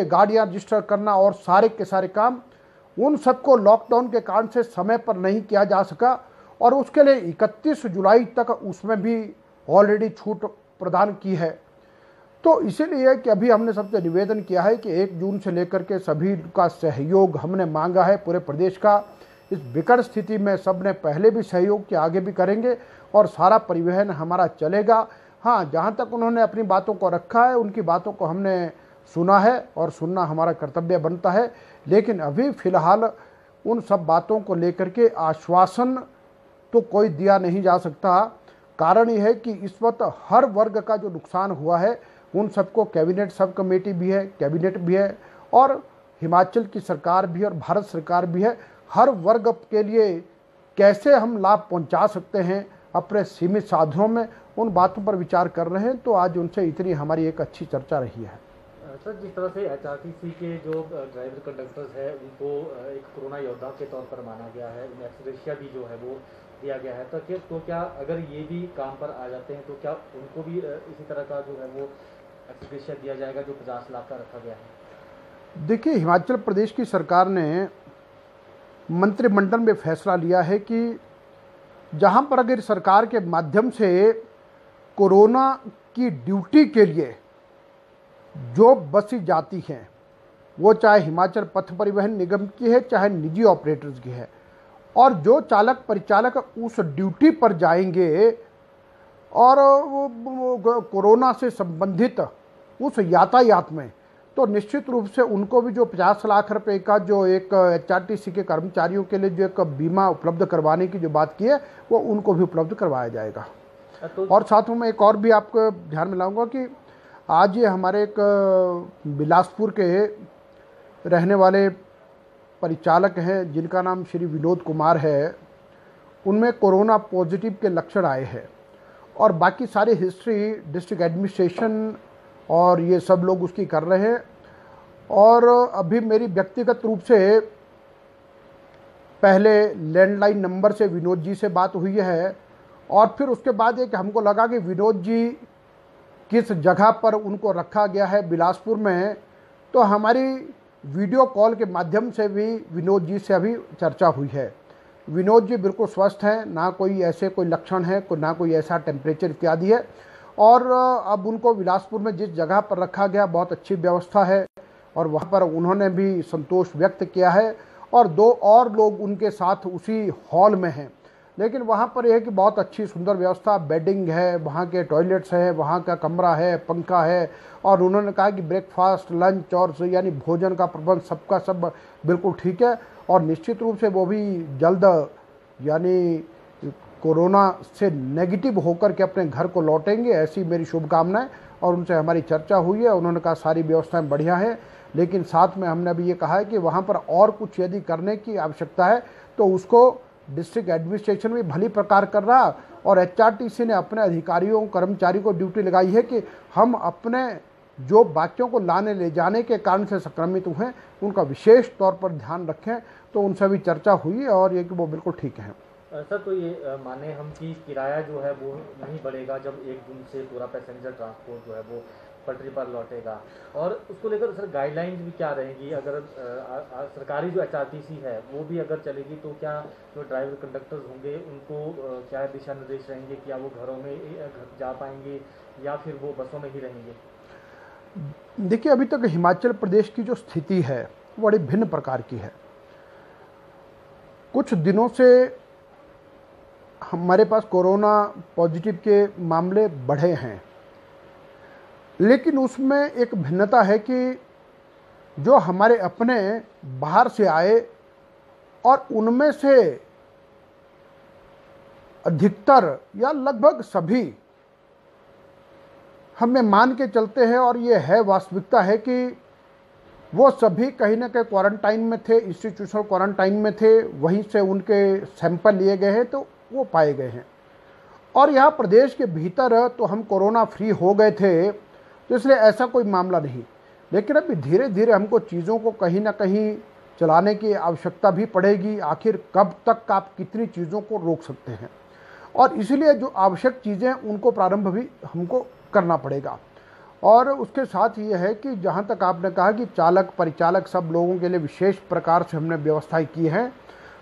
गाड़ियां रजिस्टर करना और सारे के सारे काम, उन सबको लॉकडाउन के कारण से समय पर नहीं किया जा सका और उसके लिए 31 जुलाई तक उसमें भी ऑलरेडी छूट प्रदान की है। तो इसीलिए कि अभी हमने सबसे निवेदन किया है कि 1 जून से लेकर के सभी का सहयोग हमने मांगा है पूरे प्रदेश का। इस विकट स्थिति में सब ने पहले भी सहयोग किया, आगे भी करेंगे और सारा परिवहन हमारा चलेगा। हाँ, जहाँ तक उन्होंने अपनी बातों को रखा है उनकी बातों को हमने सुना है और सुनना हमारा कर्तव्य बनता है, लेकिन अभी फ़िलहाल उन सब बातों को लेकर के आश्वासन तो कोई दिया नहीं जा सकता। कारण यह है कि इस वक्त हर वर्ग का जो नुकसान हुआ है उन सबको कैबिनेट सब कमेटी भी है, कैबिनेट भी है और हिमाचल की सरकार भी और भारत सरकार भी है। हर वर्ग के लिए कैसे हम लाभ पहुंचा सकते हैं अपने सीमित साधनों में, उन बातों पर विचार कर रहे हैं। तो आज उनसे इतनी हमारी एक अच्छी चर्चा रही है। सर, जिस तरह से एचआरटीसी के जो ड्राइवर कंडक्टर्स हैं उनको एक कोरोना योद्धा के तौर पर माना गया है, उन्हें एक्सग्रेशिया भी जो है वो दिया गया है, तो क्या अगर ये भी काम पर आ जाते हैं तो क्या उनको भी इसी तरह का जो है वो एक्सग्रेशिया दिया जाएगा जो 50 लाख का रखा गया है? देखिए, हिमाचल प्रदेश की सरकार ने मंत्रिमंडल में फैसला लिया है कि जहां पर अगर सरकार के माध्यम से कोरोना की ड्यूटी के लिए जो बसें जाती हैं, वो चाहे हिमाचल पथ परिवहन निगम की है चाहे निजी ऑपरेटर्स की है, और जो चालक परिचालक उस ड्यूटी पर जाएंगे और कोरोना से संबंधित उस यातायात में, तो निश्चित रूप से उनको भी जो 50 लाख रुपए का जो एक एचआरटीसी के कर्मचारियों के लिए जो एक बीमा उपलब्ध करवाने की जो बात की है वो उनको भी उपलब्ध करवाया जाएगा। और साथ में एक और भी आपको ध्यान में लाऊंगा कि आज ये हमारे एक बिलासपुर के रहने वाले परिचालक हैं जिनका नाम श्री विनोद कुमार है, उनमें कोरोना पॉजिटिव के लक्षण आए हैं और बाकी सारी हिस्ट्री डिस्ट्रिक्ट एडमिनिस्ट्रेशन और ये सब लोग उसकी कर रहे हैं। और अभी मेरी व्यक्तिगत रूप से पहले लैंडलाइन नंबर से विनोद जी से बात हुई है और फिर उसके बाद एक हमको लगा कि विनोद जी किस जगह पर उनको रखा गया है बिलासपुर में, तो हमारी वीडियो कॉल के माध्यम से भी विनोद जी से अभी चर्चा हुई है। विनोद जी बिल्कुल स्वस्थ हैं, ना कोई ऐसे कोई लक्षण है, ना कोई ऐसा टेम्परेचर इत्यादि है और अब उनको बिलासपुर में जिस जगह पर रखा गया बहुत अच्छी व्यवस्था है और वहाँ पर उन्होंने भी संतोष व्यक्त किया है और 2 और लोग उनके साथ उसी हॉल में हैं। लेकिन वहाँ पर यह है कि बहुत अच्छी सुंदर व्यवस्था, बेडिंग है, वहाँ के टॉयलेट्स हैं, वहाँ का कमरा है, पंखा है और उन्होंने कहा कि ब्रेकफास्ट, लंच और यानी भोजन का प्रबंध सबका सब बिल्कुल ठीक है और निश्चित रूप से वो भी जल्द यानी कोरोना से नेगेटिव होकर के अपने घर को लौटेंगे, ऐसी मेरी शुभकामनाएं। और उनसे हमारी चर्चा हुई है, उन्होंने कहा सारी व्यवस्थाएं बढ़िया हैं, लेकिन साथ में हमने अभी ये कहा है कि वहाँ पर और कुछ यदि करने की आवश्यकता है तो उसको डिस्ट्रिक्ट एडमिनिस्ट्रेशन भी भली प्रकार कर रहा और एचआरटीसी ने अपने अधिकारियों कर्मचारी को ड्यूटी लगाई है कि हम अपने जो बाकियों को लाने ले जाने के कारण से संक्रमित हुए उनका विशेष तौर पर ध्यान रखें। तो उनसे भी चर्चा हुई और ये कि वो बिल्कुल ठीक हैं। सर, तो ये माने हम कि किराया जो है वो नहीं बढ़ेगा जब 1 जून से पूरा पैसेंजर ट्रांसपोर्ट जो है वो पटरी पर लौटेगा, और उसको लेकर सर गाइडलाइंस भी क्या रहेंगी? अगर सरकारी जो एचआरटीसी है वो भी अगर चलेगी तो क्या जो ड्राइवर कंडक्टर्स होंगे उनको क्या दिशा निर्देश रहेंगे? क्या वो घरों में जा पाएंगे या फिर वो बसों में ही रहेंगे? देखिए, अभी तक हिमाचल प्रदेश की जो स्थिति है वो बड़ी भिन्न प्रकार की है। कुछ दिनों से हमारे पास कोरोना पॉजिटिव के मामले बढ़े हैं, लेकिन उसमें एक भिन्नता है कि जो हमारे अपने बाहर से आए और उनमें से अधिकतर या लगभग सभी हमें मान के चलते हैं और ये है वास्तविकता है कि वो सभी कहीं ना कहीं क्वारंटाइन में थे, इंस्टीट्यूशनल क्वारंटाइन में थे, वहीं से उनके सैंपल लिए गए हैं तो वो पाए गए हैं। और यहाँ प्रदेश के भीतर तो हम कोरोना फ्री हो गए थे, तो इसलिए ऐसा कोई मामला नहीं। लेकिन अभी धीरे धीरे हमको चीज़ों को कहीं ना कहीं चलाने की आवश्यकता भी पड़ेगी। आखिर कब तक आप कितनी चीज़ों को रोक सकते हैं, और इसलिए जो आवश्यक चीज़ें उनको प्रारंभ भी हमको करना पड़ेगा। और उसके साथ ये है कि जहाँ तक आपने कहा कि चालक परिचालक सब लोगों के लिए विशेष प्रकार से हमने व्यवस्थाएं की हैं।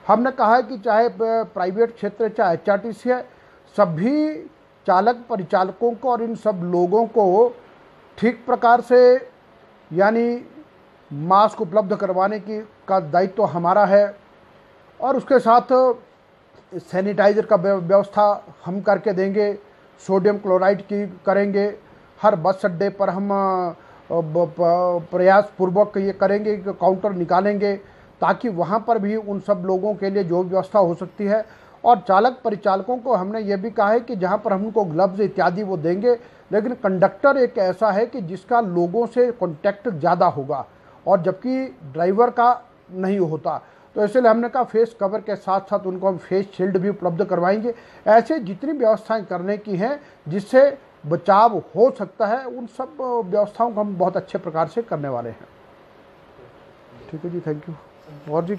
हमने कहा है कि चाहे प्राइवेट क्षेत्र चाहे एचआरटीसी है, सभी चालक परिचालकों को और इन सब लोगों को ठीक प्रकार से यानी मास्क उपलब्ध करवाने की का दायित्व तो हमारा है, और उसके साथ सैनिटाइज़र का व्यवस्था हम करके देंगे, सोडियम क्लोराइड की करेंगे। हर बस अड्डे पर हम प्रयास पूर्वक ये करेंगे कि काउंटर निकालेंगे ताकि वहाँ पर भी उन सब लोगों के लिए जो व्यवस्था हो सकती है। और चालक परिचालकों को हमने ये भी कहा है कि जहाँ पर हम उनको ग्लव्स इत्यादि वो देंगे, लेकिन कंडक्टर एक ऐसा है कि जिसका लोगों से कॉन्टैक्ट ज़्यादा होगा और जबकि ड्राइवर का नहीं होता, तो इसलिए हमने कहा फेस कवर के साथ साथ उनको हम फेस शील्ड भी उपलब्ध करवाएंगे। ऐसे जितनी व्यवस्थाएं करने की हैं जिससे बचाव हो सकता है, उन सब व्यवस्थाओं को हम बहुत अच्छे प्रकार से करने वाले हैं। ठीक है जी, थैंक यू। और जी